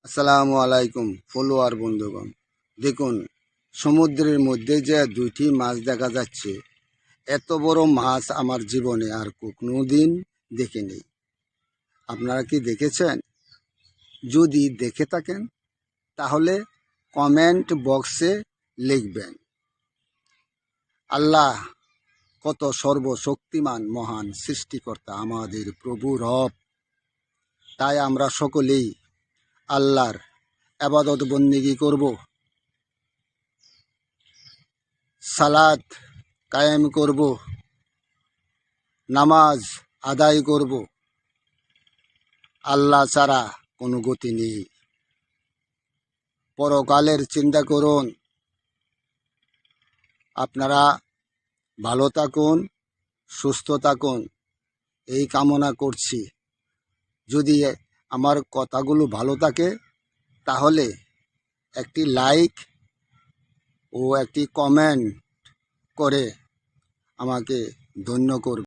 আসসালামু আলাইকুম ফলোয়ার বন্ধুগণ, দেখুন সমুদ্রের মধ্যে যে দুইটি মাছ দেখা যাচ্ছে। এত বড় মাছ আমার জীবনে আর কোনোদিন দেখিনি। আপনারা কি দেখেছেন? যদি দেখে থাকেন তাহলে কমেন্ট বক্সে লিখবেন। আল্লাহ কত সর্বশক্তিমান মহান সৃষ্টিকর্তা আমাদের প্রভু রব। তাই আমরা সকলেই আল্লাহর ইবাদত বন্দেগী করব, সালাত কায়েম করব, নামাজ আদায় করব। আল্লাহ ছাড়া কোনো গতি নেই। পরকালের চিন্তা করুন। আপনারা ভালো থাকুন, সুস্থ থাকুন, এই কামনা করছি। যদি আমার কথাগুলো ভালো থাকে তাহলে একটি লাইক ও একটি কমেন্ট করে আমাকে ধন্য করবে।